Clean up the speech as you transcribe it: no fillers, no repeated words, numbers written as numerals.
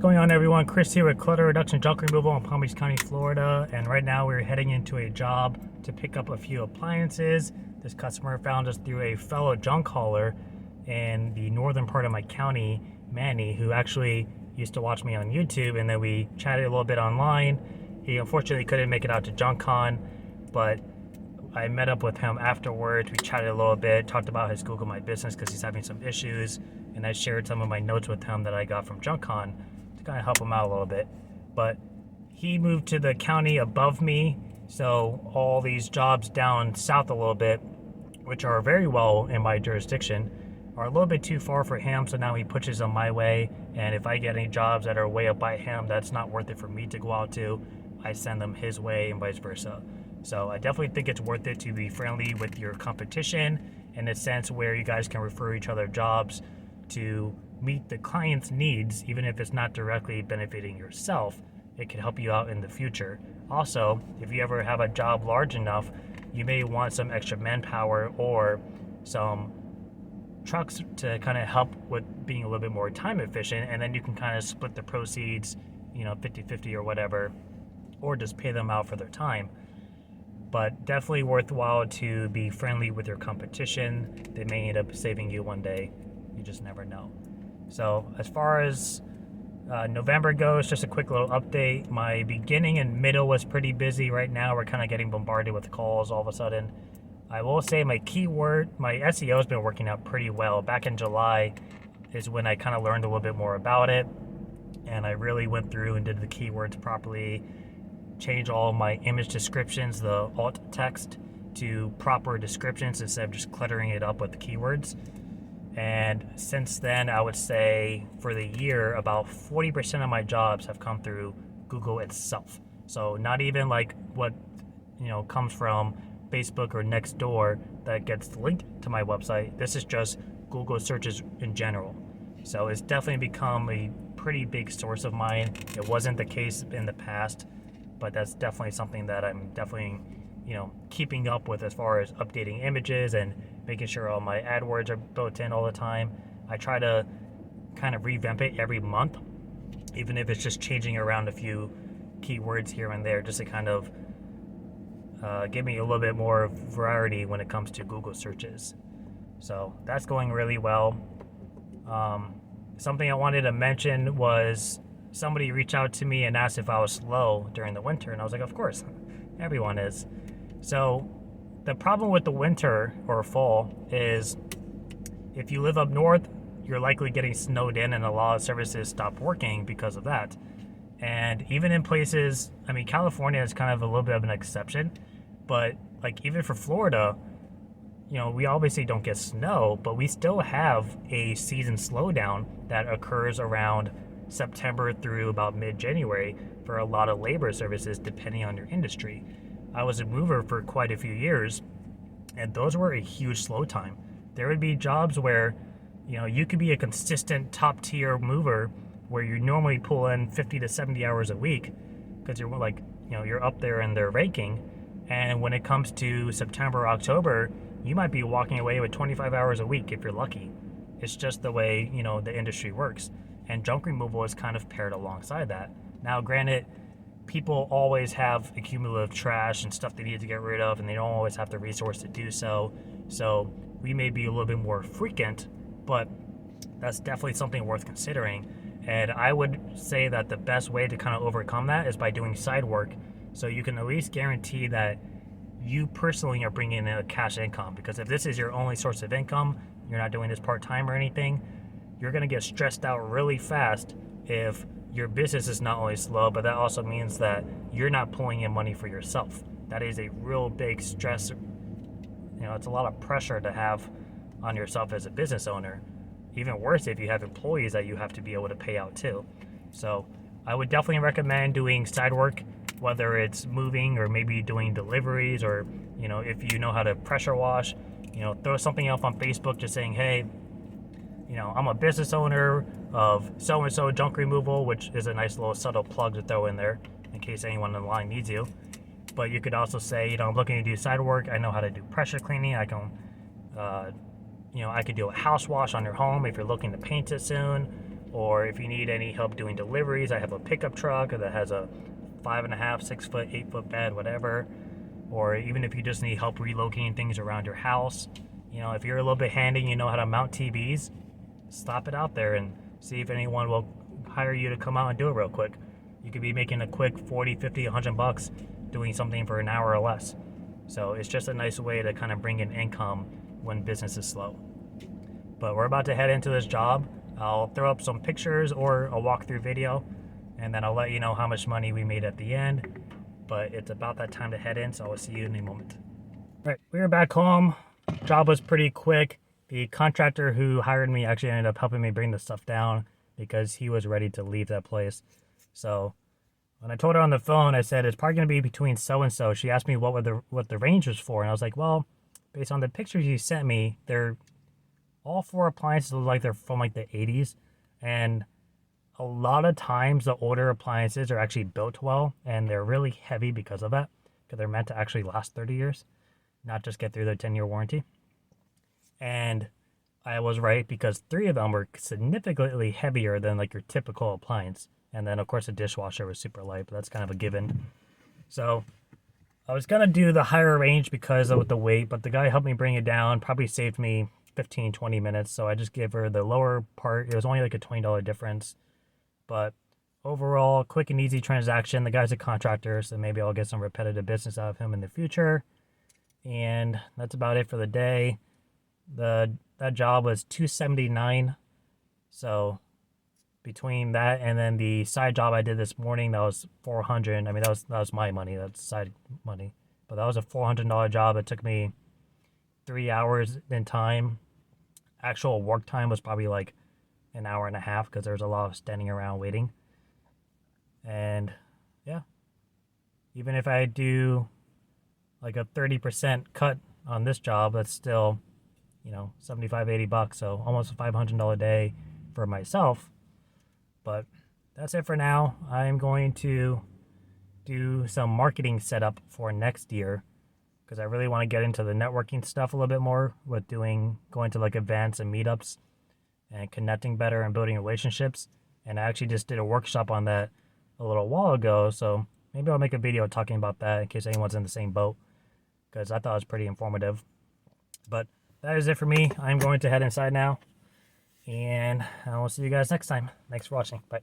going on, everyone? Chris here with Clutter Reduction Junk Removal in Palm Beach County, Florida. And right now we're heading into a job to pick up a few appliances. This customer found us through a fellow junk hauler in the northern part of my county, Manny, who actually used to watch me on YouTube, and then we chatted a little bit online. He unfortunately couldn't make it out to JunkCon, but I met up with him afterwards. We chatted a little bit, talked about his Google My Business because he's having some issues, and I shared some of my notes with him that I got from JunkCon to kind of help him out a little bit. But he moved to the county above me, so all these jobs down south a little bit, which are very well in my jurisdiction, are a little bit too far for him, so now he pushes them my way. And if I get any jobs that are way up by him that's not worth it for me to go out to, I send them his way and vice versa. So I definitely think it's worth it to be friendly with your competition in a sense where you guys can refer each other jobs to meet the client's needs, even if it's not directly benefiting yourself. It can help you out in the future. Also, if you ever have a job large enough, you may want some extra manpower or some trucks to kind of help with being a little bit more time efficient, and then you can kind of split the proceeds, 50-50 or whatever, or just pay them out for their time. But definitely worthwhile to be friendly with your competition. They may end up saving you one day. You just never know. So as far as November goes, just a quick little update. My beginning and middle was pretty busy. Right now we're kind of getting bombarded with calls all of a sudden. I will say my SEO has been working out pretty well. Back in July is when I kind of learned a little bit more about it, and I really went through and did the keywords properly, changed all my image descriptions, the alt text, to proper descriptions instead of just cluttering it up with the keywords. And since then, I would say for the year, about 40% of my jobs have come through Google itself. So not even like what comes from Facebook or Nextdoor that gets linked to my website. This is just Google searches in general. So it's definitely become a pretty big source of mine. It wasn't the case in the past, but that's definitely something that I'm definitely keeping up with as far as updating images and making sure all my AdWords are built in all the time. I try to kind of revamp it every month, even if it's just changing around a few keywords here and there, just to kind of give me a little bit more variety when it comes to Google searches. So that's going really well. Something I wanted to mention was somebody reached out to me and asked if I was slow during the winter, and I was like, of course, everyone is. So the problem with the winter or fall is if you live up north, you're likely getting snowed in, and a lot of services stop working because of that. And even in places, California is kind of a little bit of an exception, but like even for Florida, we obviously don't get snow, but we still have a season slowdown that occurs around September through about mid-January for a lot of labor services, depending on your industry. I was a mover for quite a few years, and those were a huge slow time. There would be jobs where, you could be a consistent top tier mover where you normally pull in 50 to 70 hours a week because you're you're up there in their ranking. And when it comes to September, October, you might be walking away with 25 hours a week if you're lucky. It's just the way, the industry works. And junk removal is kind of paired alongside that. Now, granted, people always have accumulative trash and stuff they need to get rid of, and they don't always have the resource to do so. So we may be a little bit more frequent, but that's definitely something worth considering. And I would say that the best way to kind of overcome that is by doing side work, so you can at least guarantee that you personally are bringing in a cash income. Because if this is your only source of income, you're not doing this part-time or anything, you're going to get stressed out really fast if your business is not only slow, but that also means that you're not pulling in money for yourself. That is a real big stress. It's a lot of pressure to have on yourself as a business owner. Even worse if you have employees that you have to be able to pay out too. So I would definitely recommend doing side work, whether it's moving or maybe doing deliveries, or if you know how to pressure wash, throw something up on Facebook just saying, hey, I'm a business owner of so-and-so junk removal, which is a nice little subtle plug to throw in there in case anyone in the line needs you. But you could also say, I'm looking to do side work. I know how to do pressure cleaning. I can, I could do a house wash on your home if you're looking to paint it soon. or if you need any help doing deliveries, I have a pickup truck that has a 5.5, 6 foot, 8 foot bed, whatever. Or even if you just need help relocating things around your house, you know, if you're a little bit handy, you know how to mount TVs, stop it out there and see if anyone will hire you to come out and do it real quick. You could be making a quick 40, 50, 100 bucks doing something for an hour or less. So it's just a nice way to kind of bring in income when business is slow. But we're about to head into this job. I'll throw up some pictures or a walkthrough video, and then I'll let you know how much money we made at the end. But it's about that time to head in, so I'll see you in a moment. All right, we are back home. Job was pretty quick. The contractor who hired me actually ended up helping me bring the stuff down because he was ready to leave that place. So when I told her on the phone, I said, it's probably going to be between so-and-so. She asked me what the range was for, and I was like, well, based on the pictures you sent me, they're all 4 appliances look like they're from like the 80s, and a lot of times the older appliances are actually built well, and they're really heavy because of that, because they're meant to actually last 30 years, not just get through their 10-year warranty. And I was right, because 3 of them were significantly heavier than like your typical appliance. And then of course the dishwasher was super light, but that's kind of a given. So I was gonna do the higher range because of the weight, but the guy helped me bring it down, probably saved me 15-20 minutes. So I just gave her the lower part. It was only like a $20 difference, but overall quick and easy transaction. The guy's a contractor, so maybe I'll get some repetitive business out of him in the future. And that's about it for the day. That job was $279. So between that and then the side job I did this morning, that was $400. I mean, that was my money. That's side money. But that was a $400 job. It took me 3 hours in time. Actual work time was probably like an hour and a half because there was a lot of standing around waiting. And yeah, even if I do like a 30% cut on this job, that's still, you know, 75, 80 bucks. So almost a $500 day for myself. But that's it for now. I'm going to do some marketing setup for next year because I really want to get into the networking stuff a little bit more with going to like events and meetups and connecting better and building relationships. And I actually just did a workshop on that a little while ago. So maybe I'll make a video talking about that in case anyone's in the same boat, because I thought it was pretty informative. But that is it for me. I'm going to head inside now, and I will see you guys next time. Thanks for watching. Bye.